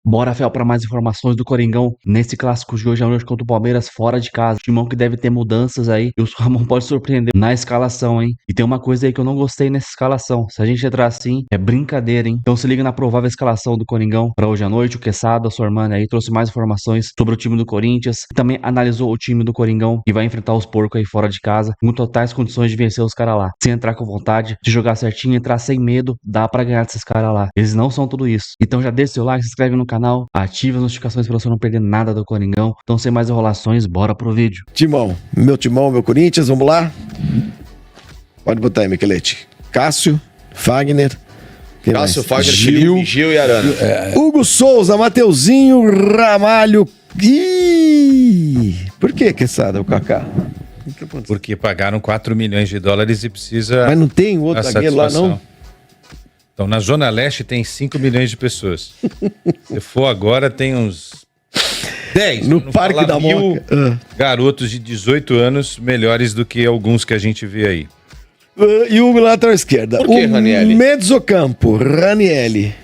Bora, Fel, para mais informações do Coringão nesse clássico de hoje à noite contra o Palmeiras fora de casa. Timão que deve ter mudanças aí e o Ramon pode surpreender na escalação, hein? E tem uma coisa aí que eu não gostei nessa escalação. Se a gente entrar assim, é brincadeira, hein? Então se liga na provável escalação do Coringão para hoje à noite. O Quesada, o Sormani aí trouxe mais informações sobre o time do Corinthians e também analisou o time do Coringão que vai enfrentar os porcos aí fora de casa com totais condições de vencer os caras lá. Se entrar com vontade, de jogar certinho, entrar sem medo, dá para ganhar desses caras lá. Eles não são tudo isso. Então já deixa seu like, se inscreve no canal, ative as notificações para você não perder nada do Coringão. Então, sem mais enrolações, bora pro vídeo. Timão, meu Corinthians, vamos lá? Pode botar aí, Michelete. Cássio, Fagner. Cássio, Fagner, Gil e Arana. Hugo Souza, Mateuzinho, Ramalho. Por que, Quesada, o Kaká? Porque pagaram 4 milhões de dólares e precisa... Mas não tem outro zagueiro lá, não? Então, na Zona Leste tem 5 milhões de pessoas. Se for agora, tem uns 10. No Parque da Moca. Garotos de 18 anos melhores do que alguns que a gente vê aí. E o lateral esquerda. Por que, Ranieri? Mezzocampo, Ranieri.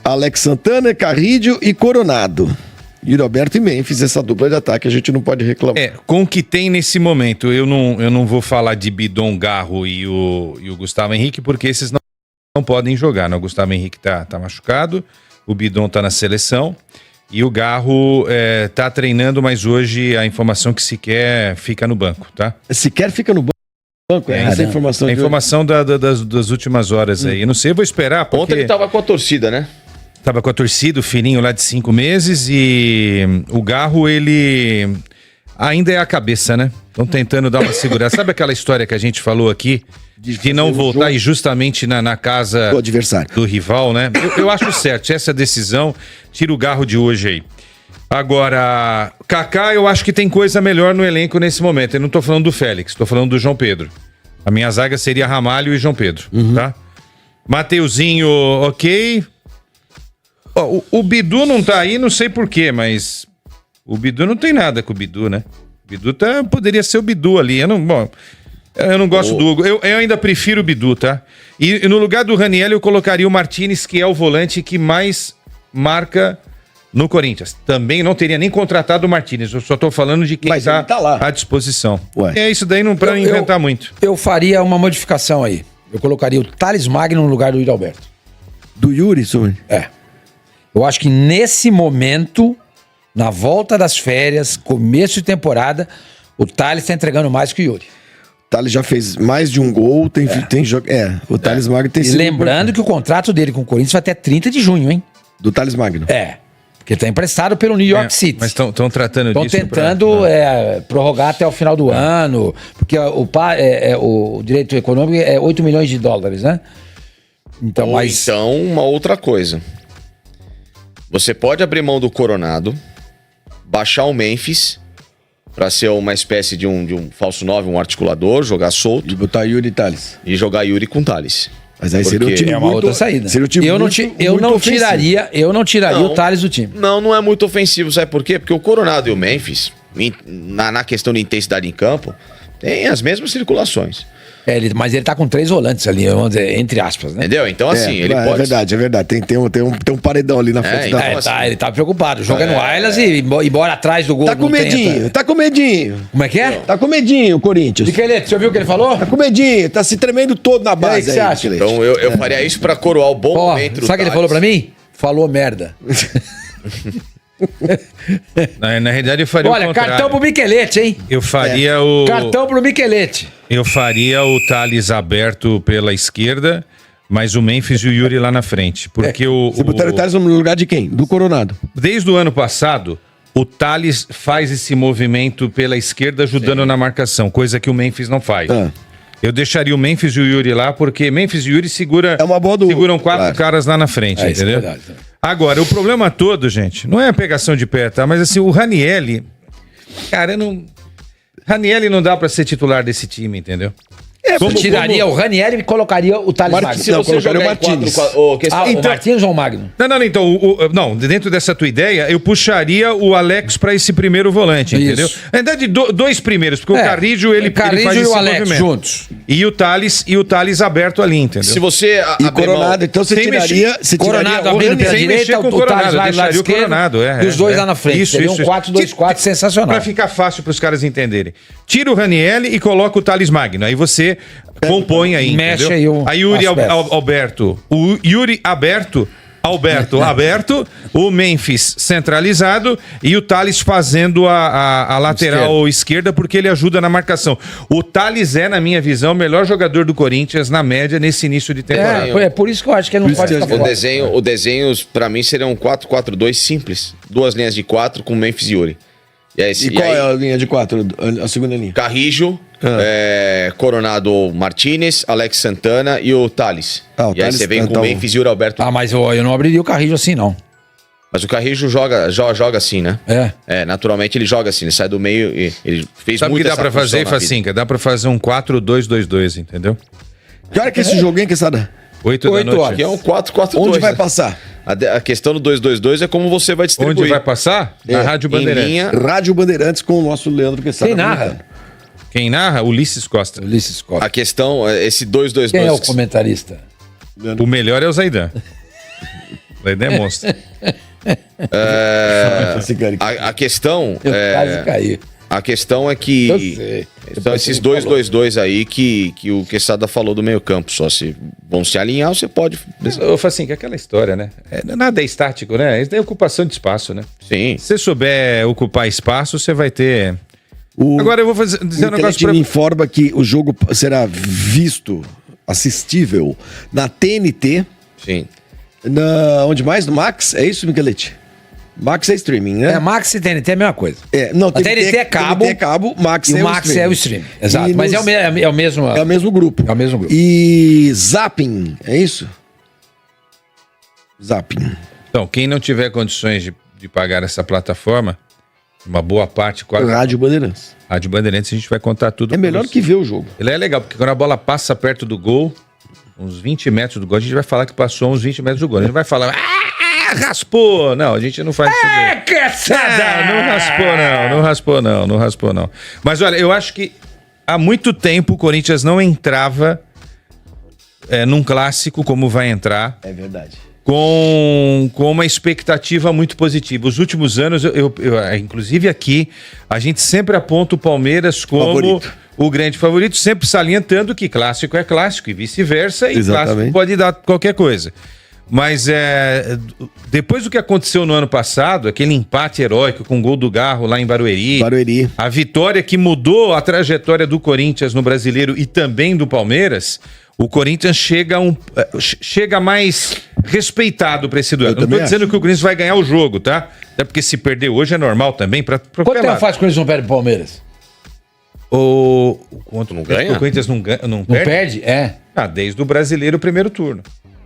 Alex Santana, Carrídio e Coronado. E Roberto e Memphis, essa dupla de ataque a gente não pode reclamar. Com o que tem nesse momento, eu não vou falar de Bidon, Garro e o Gustavo Henrique, porque esses não podem jogar, né? O Gustavo Henrique tá machucado, o Bidon tá na seleção e o Garro tá treinando, mas hoje a informação que sequer fica no banco, tá? Sequer fica no banco, essa informação. A informação das últimas horas aí. Eu não sei, eu vou esperar, porque... Ontem ele tava com a torcida, né? Tava com a torcida, o filhinho lá de 5 meses e o Garro, ele ainda é a cabeça, né? Estão tentando dar uma segurada. Sabe aquela história que a gente falou aqui? De não voltar e justamente na casa do adversário, do rival, né? Eu acho certo, essa decisão, tira o Garro de hoje aí. Agora, Kaká, eu acho que tem coisa melhor no elenco nesse momento. Eu não tô falando do Félix, tô falando do João Pedro. A minha zaga seria Ramalho e João Pedro, tá? Mateuzinho, ok. O Bidu não tá aí, não sei porquê, mas o Bidu não tem nada com o Bidu, né? O Bidu poderia ser o Bidu ali. Eu não gosto do Hugo. Eu ainda prefiro o Bidu, tá? E no lugar do Ranieri eu colocaria o Martinez, que é o volante que mais marca no Corinthians. Também não teria nem contratado o Martinez. Eu só tô falando de quem tá lá à disposição. É isso daí, não para inventar muito. Eu faria uma modificação aí. Eu colocaria o Thales Magno no lugar do Yuri Alberto. Do Yuri, Sônia? Eu acho que nesse momento, na volta das férias, começo de temporada, o Thales tá entregando mais que o Yuri. O Thales já fez mais de um gol, tem jogo. O Thales Magno tem sido. E lembrando que o contrato dele com o Corinthians vai até 30 de junho, hein? Do Thales Magno. Porque ele tá emprestado pelo New York City. Mas estão tratando disso. Estão tentando prorrogar até o final do ano, porque o direito econômico é 8 milhões de dólares, né? Então, uma outra coisa. Você pode abrir mão do Coronado, baixar o Memphis pra ser uma espécie de um falso 9, um articulador, jogar solto. E botar Yuri e Thales. E jogar Yuri com Thales. Mas aí seria um time uma outra saída. Seria um time eu não tiraria o Thales do time. Não é muito ofensivo, sabe por quê? Porque o Coronado e o Memphis, na questão de intensidade em campo, tem as mesmas circulações. Mas ele tá com 3 volantes ali, vamos dizer, entre aspas, né? Entendeu? Então, assim, ele pode... É verdade. Tem um paredão ali na frente da então, ele tá preocupado. Joga no Islas e bora atrás do gol. Tá com medinho. Como é que é? Tá com medinho o Corinthians. Michelete, você ouviu o que ele falou? Tá com medinho, tá se tremendo todo na base. O que você acha? Então, eu faria isso pra coroar o bom momento. Sabe o que ele falou pra mim? Falou merda. Na realidade, eu faria o contrário. Cartão pro Michelete, hein? Eu faria Cartão pro Michelete. Eu faria o Thales aberto pela esquerda, mas o Memphis e o Yuri lá na frente. Porque Você botaram o Thales no lugar de quem? Do Coronado. Desde o ano passado, o Thales faz esse movimento pela esquerda ajudando na marcação, coisa que o Memphis não faz. Eu deixaria o Memphis e o Yuri lá, porque Memphis e o Yuri seguram 4 caras lá na frente, entendeu? É verdade. Agora, o problema todo, gente, não é a pegação de pé, tá? Mas assim, o Ranieri, cara, Ranieri não dá pra ser titular desse time, entendeu? Você tiraria o Ranieri e colocaria o Thales Magno. Se você jogar em 4-4... O Martins ou o Magno? Não, então, não, dentro dessa tua ideia, eu puxaria o Alex pra esse primeiro volante, entendeu? Na verdade, dois primeiros, porque o Carrillo, ele faz e esse o Alex movimento. Juntos. E o Thales aberto ali, entendeu? Se você... E Coronado, então você tiraria... Coronado abrindo pela direita, o Thales vai lá do Coronado, e os dois lá na frente. Seria um 4-2-4 sensacional. Pra ficar fácil pros caras entenderem. Tira o Ranieri e coloca o Thales Magno. Aí você compõe aí, mexe entendeu? Aí Yuri Alberto. O Yuri aberto, o Memphis centralizado e o Thales fazendo a lateral esquerda, porque ele ajuda na marcação. O Thales é, na minha visão, o melhor jogador do Corinthians na média nesse início de temporada. É por isso que eu acho que ele não pode ficar fora. O desenho, pra mim, seria um 4-4-2 simples. 2 linhas de 4 com Memphis e Yuri. E qual é a linha de 4? A segunda linha? Carrillo, Coronado Martinez, Alex Santana e o Thales. E aí você vem com o Memphis e o Alberto. Mas eu não abriria o Carrillo assim, não. Mas o Carrillo joga assim, né? Naturalmente ele joga assim, ele sai do meio e ele fez Sabe o muito que dá pra fazer, Facinca? Dá pra fazer um 4-2-2-2, entendeu? Que hora que esse joguinho, Quesada? 8 da noite. Aqui é um 4-4-2. Onde vai passar? A questão do 2-2-2 é como você vai distribuir. Onde vai passar? Na Rádio Bandeirantes. Rádio Bandeirantes com o nosso Leandro Quesada. Quem narra? Quem narra? Ulisses Costa. A questão, esse 2-2-2... Quem é o comentarista? O melhor é o Zaidan. O Zaidan é monstro. A questão... Eu quase caí. A questão é que... Eu sei. Então esses 2-2-2 aí que o Quesada falou do meio campo. Só se vão se alinhar, você pode... Eu falo assim, que é aquela história, né? Nada é estático, né? Isso é ocupação de espaço, né? Sim. Se você souber ocupar espaço, você vai ter... Agora eu vou dizer um negócio pra... me informa que o jogo será visto, assistível, na TNT. Sim. Onde mais? No Max? É isso, Michelete? Max é streaming, né? Max e TNT é a mesma coisa. Não, a TNT é cabo. TNT é cabo, Max e o Max é o streaming. Exato. Mas é o mesmo... É o mesmo grupo. É o mesmo grupo. E Zapping, é isso? Zapping. Então, quem não tiver condições de pagar essa plataforma, uma boa parte... Rádio Bandeirantes. Rádio Bandeirantes, a gente vai contar tudo. É melhor que ver o jogo. Ele é legal, porque quando a bola passa perto do gol, uns 20 metros do gol, a gente vai falar que passou uns 20 metros do gol. A gente vai falar... raspou! Não, a gente não faz isso. Não raspou não. Mas olha, eu acho que há muito tempo o Corinthians não entrava num clássico como vai entrar. É verdade. Com uma expectativa muito positiva. Os últimos anos, inclusive aqui, a gente sempre aponta o Palmeiras como o grande favorito, sempre salientando que clássico é clássico e vice-versa, e clássico pode dar qualquer coisa. Mas depois do que aconteceu no ano passado, aquele empate heróico com o gol do Garro lá em Barueri, a vitória que mudou a trajetória do Corinthians no Brasileiro e também do Palmeiras, o Corinthians chega mais respeitado para esse duelo. Não estou dizendo que o Corinthians vai ganhar o jogo, tá? Até porque se perder hoje é normal também. Quanto tempo faz que o Corinthians não perde o Palmeiras? Quanto não ganha? O Corinthians não perde? Não perde? Desde o Brasileiro, primeiro turno.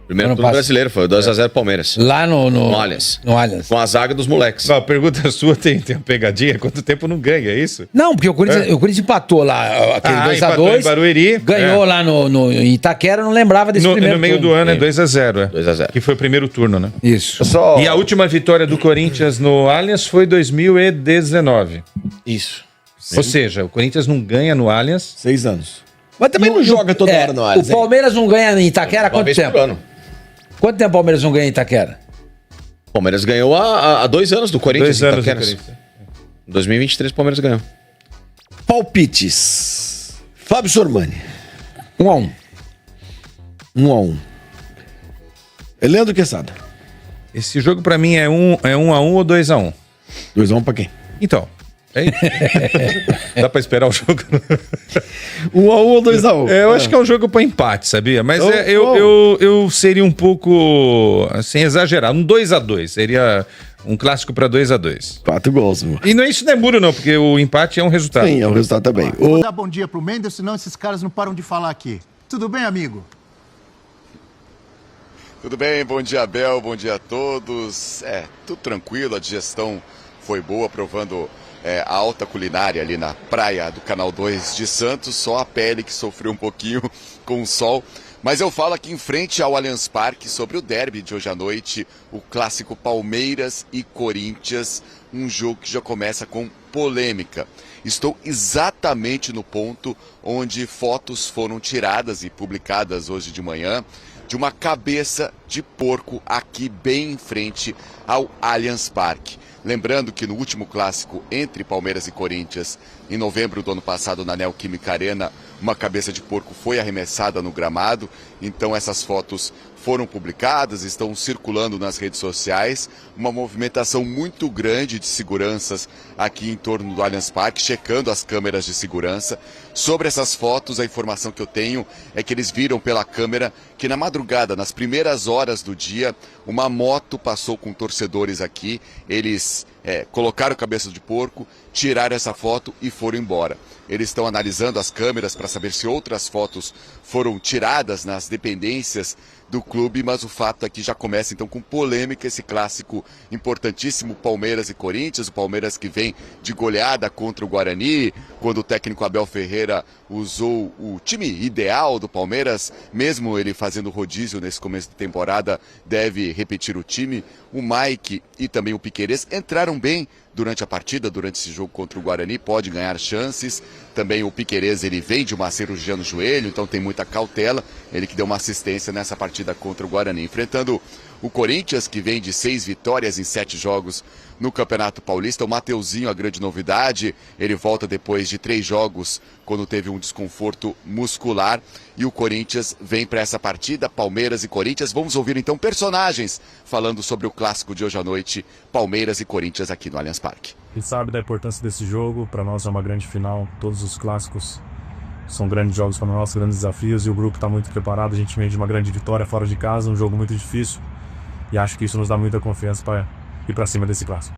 Primeiro turno brasileiro, foi 2-0 Palmeiras. Lá no Allianz. No Allianz. Com a zaga dos moleques. Não, a pergunta sua tem uma pegadinha. Quanto tempo não ganha, é isso? Não, porque o Corinthians empatou lá, aquele 2-2. Em Barueri. Ganhou lá no Itaquera, não lembrava desse primeiro no meio turno. do ano é 2-0. 2-0. Que foi o primeiro turno, né? Isso. E a última vitória do Corinthians no Allianz foi 2019. Isso. Ou seja, o Corinthians não ganha no Allianz. 6 anos. Mas também não joga toda hora no Allianz. O Palmeiras não ganha em Itaquera há quanto tempo? Ano. Quanto tempo o Palmeiras não ganha em Itaquera? O Palmeiras ganhou há 2 anos do Corinthians. 2 anos do Corinthians. Em 2023 o Palmeiras ganhou. Palpites. Fábio Sormani. 1-1. 1-1. Leandro Quesada. Esse jogo pra mim é 1-1 ou 2-1? 2-1 pra quem? Então, dá pra esperar o jogo? 1-1 ou 2-1? Eu acho que é um jogo pra empate, sabia? Mas eu seria um pouco, assim, exagerado. Um 2-2. Seria um clássico pra 2-2. 4 gols, meu. E isso não é muro, não, porque o empate é um resultado. Sim, é um resultado também. Vou dar bom dia pro Mendes, senão esses caras não param de falar aqui. Tudo bem, amigo? Tudo bem, bom dia, Abel, bom dia a todos. Tudo tranquilo, a digestão foi boa, aprovando a alta culinária ali na praia do Canal 2 de Santos, só a pele que sofreu um pouquinho com o sol. Mas eu falo aqui em frente ao Allianz Parque sobre o derby de hoje à noite, o clássico Palmeiras e Corinthians, um jogo que já começa com polêmica. Estou exatamente no ponto onde fotos foram tiradas e publicadas hoje de manhã de uma cabeça de porco aqui bem em frente ao Allianz Parque. Lembrando que no último clássico entre Palmeiras e Corinthians, em novembro do ano passado, na Neoquímica Arena, uma cabeça de porco foi arremessada no gramado. Então essas fotos foram publicadas, estão circulando nas redes sociais. Uma movimentação muito grande de seguranças aqui em torno do Allianz Parque, checando as câmeras de segurança. Sobre essas fotos, a informação que eu tenho é que eles viram pela câmera que na madrugada, nas primeiras horas do dia, uma moto passou com torcedores aqui. Eles colocaram cabeça de porco, tiraram essa foto e foram embora. Eles estão analisando as câmeras para saber se outras fotos foram tiradas nas dependências do clube, mas o fato é que já começa então com polêmica esse clássico importantíssimo, Palmeiras e Corinthians. O Palmeiras que vem de goleada contra o Guarani, quando o técnico Abel Ferreira usou o time ideal do Palmeiras, mesmo ele fazendo rodízio nesse começo de temporada, deve repetir o time. O Mike e também o Piquerez entraram bem durante a partida, durante esse jogo contra o Guarani, pode ganhar chances. Também o Piquerez, ele vem de uma cirurgia no joelho, então tem muita cautela. Ele que deu uma assistência nessa partida contra o Guarani. Enfrentando o Corinthians, que vem de 6 vitórias em 7 jogos no Campeonato Paulista. O Mateuzinho, a grande novidade, ele volta depois de 3 jogos, quando teve um desconforto muscular. E o Corinthians vem para essa partida, Palmeiras e Corinthians. Vamos ouvir então personagens falando sobre o clássico de hoje à noite, Palmeiras e Corinthians aqui no Allianz Parque. A gente sabe da importância desse jogo, para nós é uma grande final, todos os clássicos são grandes jogos para nós, grandes desafios, e o grupo está muito preparado. A gente vem de uma grande vitória fora de casa, um jogo muito difícil, e acho que isso nos dá muita confiança para ir para cima desse clássico.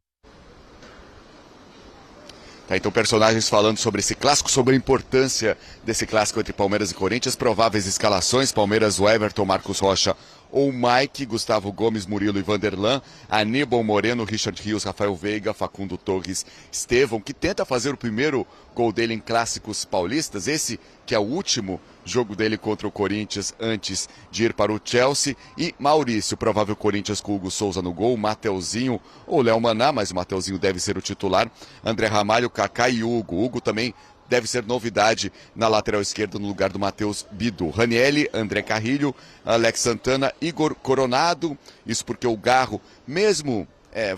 Tá, então personagens falando sobre esse clássico, sobre a importância desse clássico entre Palmeiras e Corinthians, prováveis escalações: Palmeiras, o Everton, Marcos Rocha ou Mike, Gustavo Gomes, Murilo e Vanderlan, Aníbal Moreno, Richard Rios, Rafael Veiga, Facundo Torres, Estevão, que tenta fazer o primeiro gol dele em clássicos paulistas, esse que é o último jogo dele contra o Corinthians antes de ir para o Chelsea, e Maurício, provável Corinthians com Hugo Souza no gol, Mateuzinho ou Léo Maná, mas o Mateuzinho deve ser o titular, André Ramalho, Kaká e Hugo. Hugo também deve ser novidade na lateral esquerda no lugar do Matheus Bidu. Ranielli, André Carrilho, Alex Santana, Igor Coronado. Isso porque o Garro, mesmo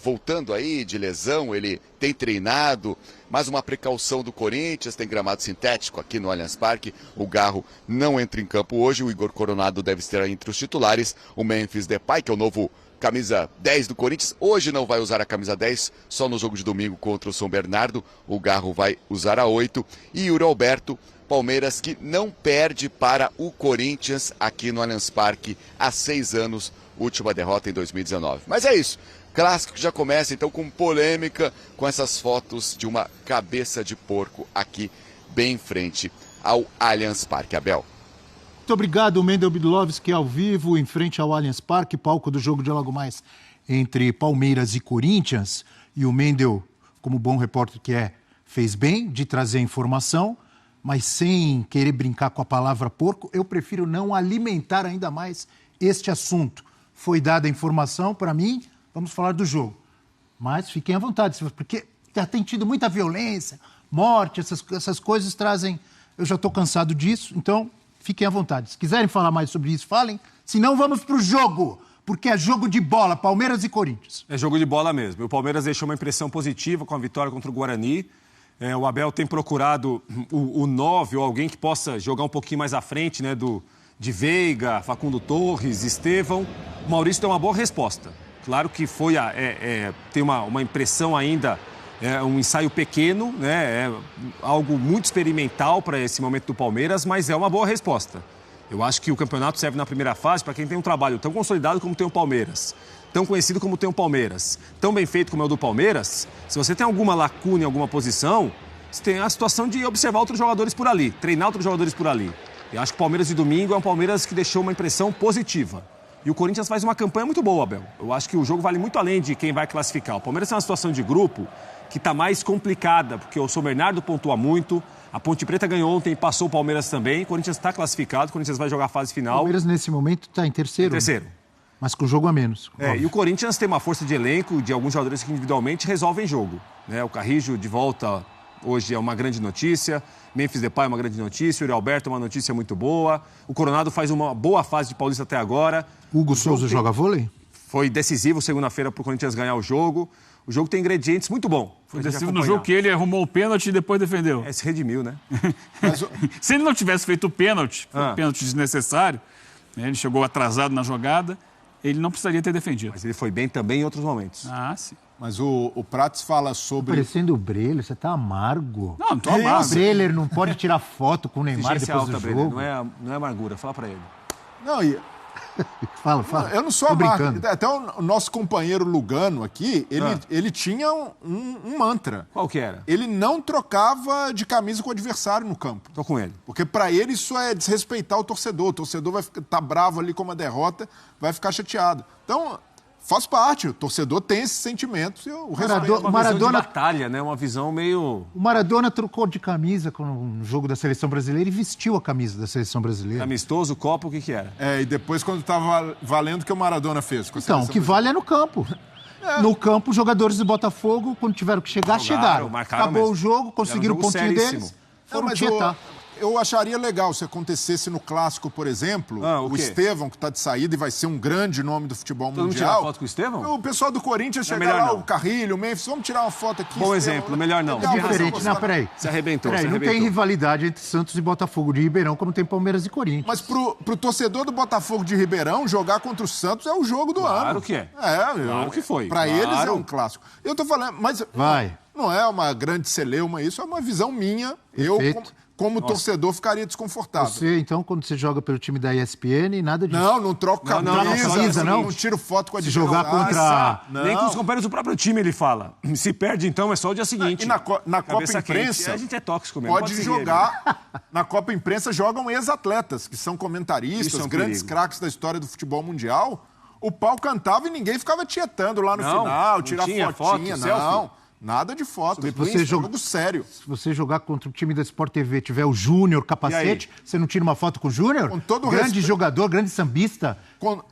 voltando aí de lesão, ele tem treinado, mas uma precaução do Corinthians, tem gramado sintético aqui no Allianz Parque. O Garro não entra em campo hoje, o Igor Coronado deve estar entre os titulares. O Memphis Depay, que é o novo camisa 10 do Corinthians, hoje não vai usar a camisa 10, só no jogo de domingo contra o São Bernardo. O Garro vai usar a 8. E Yuri Alberto, Palmeiras que não perde para o Corinthians aqui no Allianz Parque há 6 anos, última derrota em 2019. Mas é isso, clássico que já começa então com polêmica, com essas fotos de uma cabeça de porco aqui bem em frente ao Allianz Parque. Abel. Muito obrigado, Mendel Bidlovski, ao vivo, em frente ao Allianz Parque, palco do jogo de logo mais entre Palmeiras e Corinthians. E o Mendel, como bom repórter que é, fez bem de trazer informação, mas sem querer brincar com a palavra porco, eu prefiro não alimentar ainda mais este assunto. Foi dada a informação para mim, vamos falar do jogo. Mas fiquem à vontade, porque já tem tido muita violência, morte, essas coisas trazem... Eu já estou cansado disso, então... Fiquem à vontade. Se quiserem falar mais sobre isso, falem. Se não, vamos para o jogo, porque é jogo de bola, Palmeiras e Corinthians. É jogo de bola mesmo. O Palmeiras deixou uma impressão positiva com a vitória contra o Guarani. O Abel tem procurado o 9 ou alguém que possa jogar um pouquinho mais à frente, né, de Veiga, Facundo Torres, Estevão. O Maurício tem uma boa resposta. Claro que foi tem uma impressão ainda... É um ensaio pequeno, né? É algo muito experimental para esse momento do Palmeiras, mas é uma boa resposta. Eu acho que o campeonato serve na primeira fase para quem tem um trabalho tão consolidado como tem o Palmeiras, tão conhecido como tem o Palmeiras, tão bem feito como é o do Palmeiras. Se você tem alguma lacuna em alguma posição, você tem a situação de observar outros jogadores por ali, treinar outros jogadores por ali. Eu acho que o Palmeiras de domingo é um Palmeiras que deixou uma impressão positiva. E o Corinthians faz uma campanha muito boa, Abel. Eu acho que o jogo vale muito além de quem vai classificar. O Palmeiras tem uma situação de grupo que está mais complicada, porque o São Bernardo pontua muito, a Ponte Preta ganhou ontem e passou o Palmeiras também. O Corinthians está classificado, o Corinthians vai jogar a fase final. O Palmeiras, nesse momento, está em terceiro. Terceiro. Mas com jogo a menos. E o Corinthians tem uma força de elenco de alguns jogadores que individualmente resolvem jogo. Né? O Carrijo de volta hoje é uma grande notícia. Memphis Depay é uma grande notícia. O Yuri Alberto é uma notícia muito boa. O Coronado faz uma boa fase de Paulista até agora. Hugo Souza joga vôlei? Foi decisivo segunda-feira para o Corinthians ganhar o jogo. O jogo tem ingredientes muito bons. Foi decisivo no jogo que ele arrumou o pênalti e depois defendeu. Se redimiu, né? Se ele não tivesse feito o pênalti, foi um pênalti desnecessário, né? Ele chegou atrasado na jogada, ele não precisaria ter defendido. Mas ele foi bem também em outros momentos. Sim. Mas o Prates fala sobre... Parecendo o Breler, você tá amargo. Não tô amargo. O Breler não pode tirar foto com o Neymar depois do jogo. Não é amargura, fala pra ele. Não, Fala. Eu não sou amargo. Até o nosso companheiro Lugano aqui, ele tinha um mantra. Qual que era? Ele não trocava de camisa com o adversário no campo. Tô com ele. Porque pra ele isso é desrespeitar o torcedor. O torcedor vai estar bravo ali com uma derrota, vai ficar chateado. Então... faz parte, o torcedor tem esses sentimentos e o respeito. Uma visão de batalha, né? Uma visão meio... O Maradona trocou de camisa no jogo da Seleção Brasileira e vestiu a camisa da Seleção Brasileira. Amistoso, Copa, o que era? E depois quando estava valendo, o que o Maradona fez? Com a então, o que vale é no campo. No campo, os jogadores do Botafogo, quando tiveram que chegar, chegaram. Acabou mesmo o jogo, conseguiram o pontinho deles, foram tietar. Eu acharia legal se acontecesse no Clássico, por exemplo, o Estevão, que está de saída e vai ser um grande nome do futebol mundial. Vamos tirar foto com o Estevão? O pessoal do Corinthians chegar lá, o Carrilho, o Memphis, vamos tirar uma foto aqui. Bom exemplo, melhor não. É diferente. Não, peraí. Se arrebentou, não tem rivalidade entre Santos e Botafogo de Ribeirão, como tem Palmeiras e Corinthians. Mas pro torcedor do Botafogo de Ribeirão, jogar contra o Santos é o jogo do ano. Claro que é. Claro que foi. Pra eles é um clássico. Eu tô falando, mas... Não é uma grande celeuma isso, é uma visão minha. Perfeito. Eu... como torcedor, ficaria desconfortável. Você, então, quando você joga pelo time da ESPN, nada disso? Não troco camisa, não tiro foto com a Se jogar contra... Nem com os companheiros do próprio time, ele fala. Se perde, então, é só o dia seguinte. E na Copa Imprensa... A gente é tóxico mesmo. Pode jogar... Na Copa Imprensa jogam ex-atletas, que são comentaristas, grandes craques da história do futebol mundial. O pau cantava e ninguém ficava tietando lá no final, tirar fotinha, não. Nada de foto. Jogo sério. Se você jogar contra o time da Sport TV, tiver o Júnior, capacete, você não tira uma foto com o Júnior? Com todo grande jogador, grande sambista.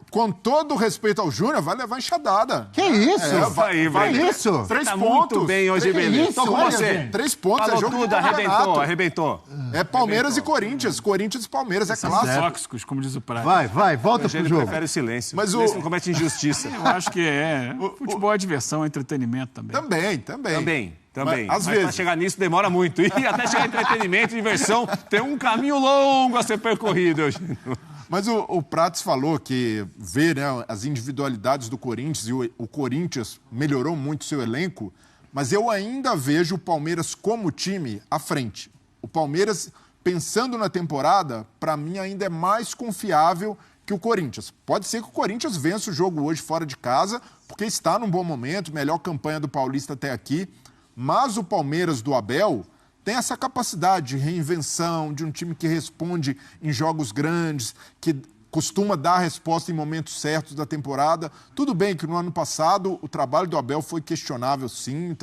Com todo respeito ao Júnior, vai levar enxadada. Que isso? Vai isso? 3 tá pontos. Muito bem hoje, beleza. Tô com você. 3 pontos, falou é jogo tudo, de arrebentou. É Palmeiras e Corinthians. Corinthians e Palmeiras, é clássico. Tóxicos, como diz o Praia. Vai, volta pro jogo. Prefere o silêncio. Mas o silêncio não comete injustiça. Eu acho que futebol é diversão, é entretenimento também. Também. Mas pra chegar nisso demora muito. E até chegar em entretenimento e diversão, tem um caminho longo a ser percorrido, Eugênio. Mas o Prates falou que vê, né, as individualidades do Corinthians e o Corinthians melhorou muito seu elenco, mas eu ainda vejo o Palmeiras como time à frente. O Palmeiras, pensando na temporada, para mim ainda é mais confiável que o Corinthians. Pode ser que o Corinthians vença o jogo hoje fora de casa, porque está num bom momento, melhor campanha do Paulista até aqui. Mas o Palmeiras do Abel tem essa capacidade de reinvenção, de um time que responde em jogos grandes, que costuma dar resposta em momentos certos da temporada. Tudo bem que no ano passado o trabalho do Abel foi questionável, sim,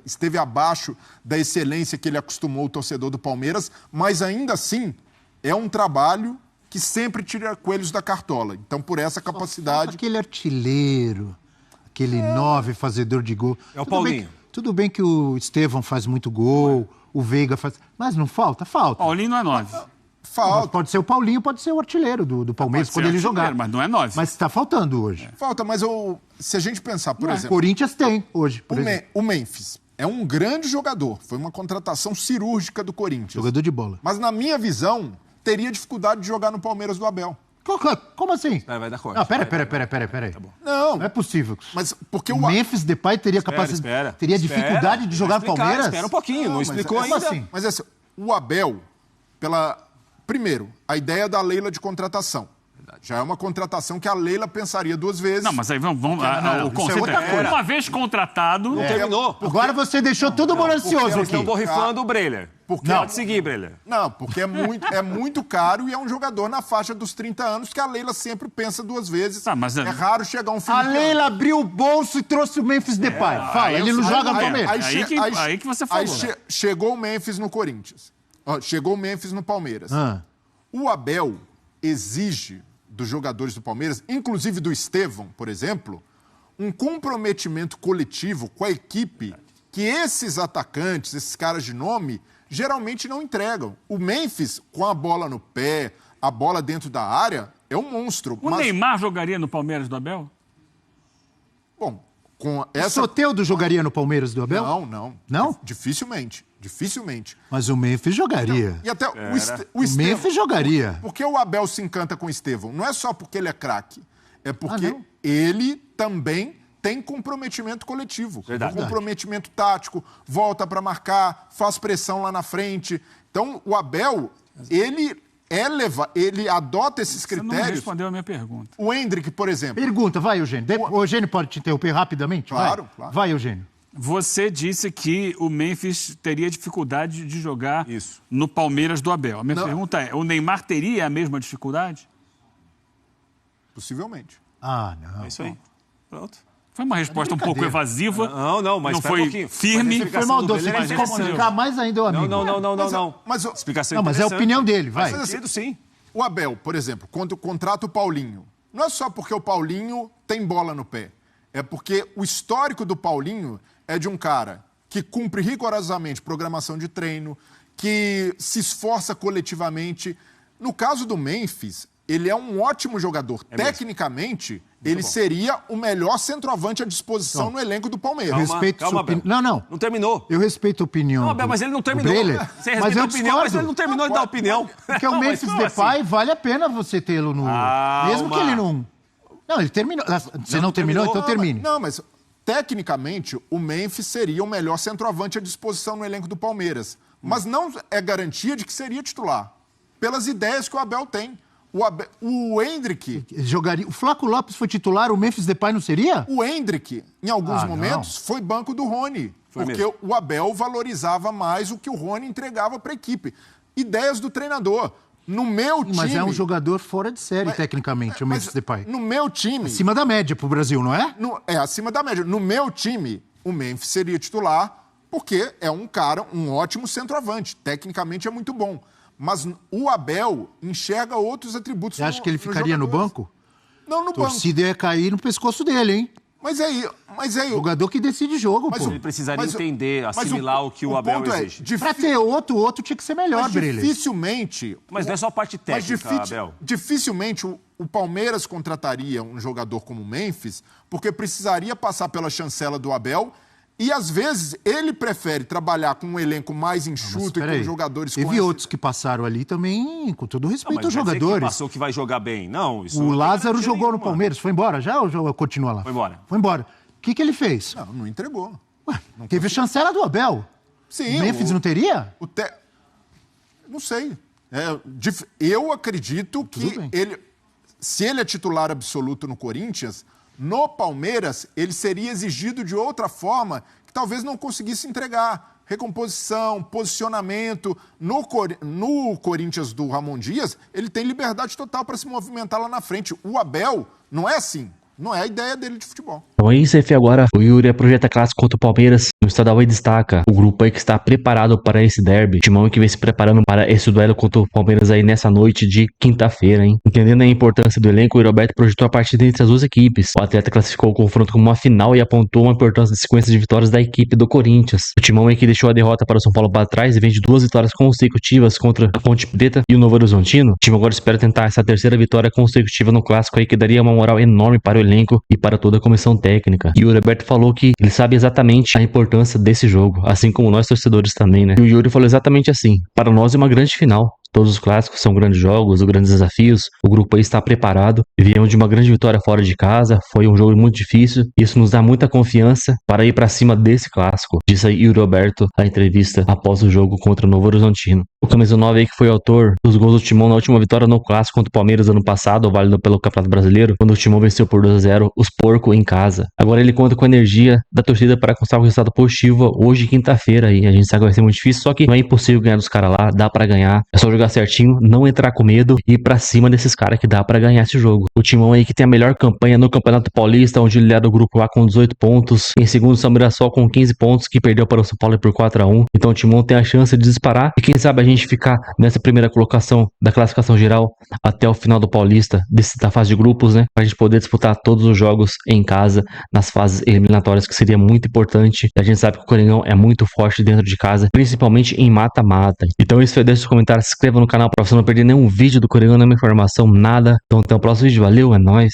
esteve abaixo da excelência que ele acostumou o torcedor do Palmeiras, mas ainda assim é um trabalho que sempre tira coelhos da cartola. Então, por essa capacidade... Aquele artilheiro, aquele 9 fazedor de gol. É o Paulinho. Tudo bem que o Estevão faz muito gol, o Veiga faz... Mas não falta? Falta. Paulinho não é 9. Falta. Pode ser o Paulinho, pode ser o artilheiro do Palmeiras quando ele jogar. Mas não é 9. Mas está faltando hoje. Falta, mas se a gente pensar, por exemplo... Corinthians tem hoje, por exemplo. O Memphis é um grande jogador. Foi uma contratação cirúrgica do Corinthians. Jogador de bola. Mas na minha visão, teria dificuldade de jogar no Palmeiras do Abel. Como assim? Vai dar corte. Não, peraí. Tá bom. Não é possível. Mas porque o Memphis Depay teria capacidade, teria dificuldade de jogar no Palmeiras? Espera um pouquinho, não explicou ainda. Assim? Mas assim, o Abel, primeiro, a ideia da Leila de contratação. Já é uma contratação que a Leila pensaria 2 vezes. Não, mas aí vamos o conceito uma vez contratado... Não terminou. Agora você deixou todo mundo ansioso aqui. Estão borrifando o Breler. porque... Pode seguir, Breler. Não, porque é muito caro e é um jogador na faixa dos 30 anos que a Leila sempre pensa duas vezes. Mas é raro chegar um A Felipe Leila abriu o bolso e trouxe o Memphis Depay. Fala, ele não joga no Palmeiras. Aí que você falou. Chegou o Memphis no Corinthians. Chegou o Memphis no Palmeiras. O Abel exige dos jogadores do Palmeiras, inclusive do Estevão, por exemplo, um comprometimento coletivo com a equipe que esses atacantes, esses caras de nome, geralmente não entregam. O Memphis, com a bola no pé, a bola dentro da área, é um monstro. O Neymar jogaria no Palmeiras do Abel? Bom, com essa... O Soteldo jogaria no Palmeiras do Abel? Não. Não? Dificilmente. Mas o Memphis jogaria. E até o Estevão, Memphis jogaria. Porque o Abel se encanta com o Estevão. Não é só porque ele é craque. É porque ele também tem comprometimento coletivo. Verdade. Comprometimento tático, volta para marcar, faz pressão lá na frente. Então, o Abel, ele adota esses critérios. Você não respondeu a minha pergunta. O Endrick, por exemplo. Pergunta, vai, Eugênio. O Eugênio pode te interromper rapidamente? Claro. Vai, Eugênio. Você disse que o Memphis teria dificuldade de jogar no Palmeiras do Abel. A minha pergunta é, o Neymar teria a mesma dificuldade? Possivelmente. Não. É isso aí. Pronto. Foi uma resposta um pouco evasiva. Não, mas não foi firme. Foi maldoso. Você quis complicar mais ainda o amigo. Não. Mas explicação mas é a opinião dele, vai. Faz sentido, sim. O Abel, por exemplo, quando contrata o Paulinho, não é só porque o Paulinho tem bola no pé. É porque o histórico do Paulinho é de um cara que cumpre rigorosamente programação de treino, que se esforça coletivamente. No caso do Memphis, ele é um ótimo jogador. Tecnicamente, ele seria o melhor centroavante à disposição no elenco do Palmeiras. Calma, Não terminou. Eu respeito a opinião. Não, Abel, mas ele não terminou. Você respeita a opinião, mas ele não terminou de dar opinião. Porque o Memphis Depay vale a pena você tê-lo no... Mesmo que ele não... Não, ele terminou. Você não terminou, então termine. Não, mas tecnicamente o Memphis seria o melhor centroavante à disposição no elenco do Palmeiras. Mas não é garantia de que seria titular. Pelas ideias que o Abel tem. O Endrick... Jogaria. O Flaco Lopes foi titular, o Memphis Depay não seria? O Endrick, em alguns momentos, foi banco do Rony. Porque o Abel valorizava mais o que o Rony entregava para a equipe. Ideias do treinador. No meu time... Mas é um jogador fora de série, tecnicamente, o Memphis Depay. No meu time... Acima da média pro Brasil, não é? É acima da média. No meu time, o Memphis seria titular porque é um cara, um ótimo centroavante. Tecnicamente é muito bom. Mas o Abel enxerga outros atributos. Você acha que ele ficaria no banco? Não, no banco. A torcida ia cair no pescoço dele, hein? Mas aí... Jogador que decide jogo, pô. Ele precisaria entender, assimilar o que o Abel exige. Pra ter outro tinha que ser melhor, Breler. Dificilmente... Mas não é só a parte técnica, Abel. Dificilmente o Palmeiras contrataria um jogador como o Memphis porque precisaria passar pela chancela do Abel e, às vezes, ele prefere trabalhar com um elenco mais enxuto e com jogadores... Teve outros que passaram ali também, com todo respeito aos jogadores. Que passou que vai jogar bem. Não, isso o Lázaro jogou no Palmeiras. Foi embora já ou continua lá? Foi embora. O que ele fez? Não entregou. Teve a chancela do Abel. Sim. O Memphis não teria? Não sei. Eu acredito que se ele é titular absoluto no Corinthians, no Palmeiras, ele seria exigido de outra forma que talvez não conseguisse entregar. Recomposição, posicionamento. No Corinthians do Ramon Dias, ele tem liberdade total para se movimentar lá na frente. O Abel não é assim. Não é a ideia dele de futebol. Então é isso, F. Agora o Yuri projeta clássico contra o Palmeiras. O estadual aí destaca o grupo aí que está preparado para esse derby. O Timão que vem se preparando para esse duelo contra o Palmeiras aí nessa noite de quinta-feira, hein? Entendendo a importância do elenco, o Roberto projetou a partida entre as duas equipes. O atleta classificou o confronto como uma final e apontou uma importância da sequência de vitórias da equipe do Corinthians. O Timão aí que deixou a derrota para o São Paulo para trás e vem de 2 vitórias consecutivas contra a Ponte Preta e o Novo Horizontino. O time agora espera tentar essa terceira vitória consecutiva no clássico aí que daria uma moral enorme para o elenco e para toda a comissão técnica. E o Roberto falou que ele sabe exatamente a importância desse jogo, assim como nós torcedores também, né? E o Yuri falou exatamente assim: para nós é uma grande final. Todos os clássicos são grandes jogos, grandes desafios. O grupo aí está preparado. Viemos de uma grande vitória fora de casa. Foi um jogo muito difícil. Isso nos dá muita confiança para ir para cima desse clássico. Disse aí Yuri Alberto na entrevista após o jogo contra o Novo Horizontino. O camisa 9 aí que foi autor dos gols do Timão na última vitória no clássico contra o Palmeiras ano passado, válido pelo Campeonato Brasileiro, quando o Timão venceu por 2-0 os Porco em casa. Agora ele conta com a energia da torcida para conquistar um resultado positivo hoje, quinta-feira, aí. A gente sabe que vai ser muito difícil, só que não é impossível ganhar dos caras lá, dá pra ganhar. É só jogar certinho, não entrar com medo e ir pra cima desses caras que dá pra ganhar esse jogo. O Timão aí que tem a melhor campanha no Campeonato Paulista, onde ele lidera o grupo A com 18 pontos. Em segundo, o São Mirassol com 15 pontos, que perdeu para o São Paulo por 4-1. Então o Timão tem a chance de disparar e quem sabe a gente ficar nessa primeira colocação da classificação geral até o final do Paulista, da fase de grupos, né? Pra gente poder disputar todos os jogos em casa, nas fases eliminatórias, que seria muito importante. A gente sabe que o Coringão é muito forte dentro de casa, principalmente em mata-mata. Então isso foi, deixa os comentários, se inscreva no canal pra você não perder nenhum vídeo do Coringão, nenhuma informação, nada. Então até o próximo vídeo, valeu, é nóis!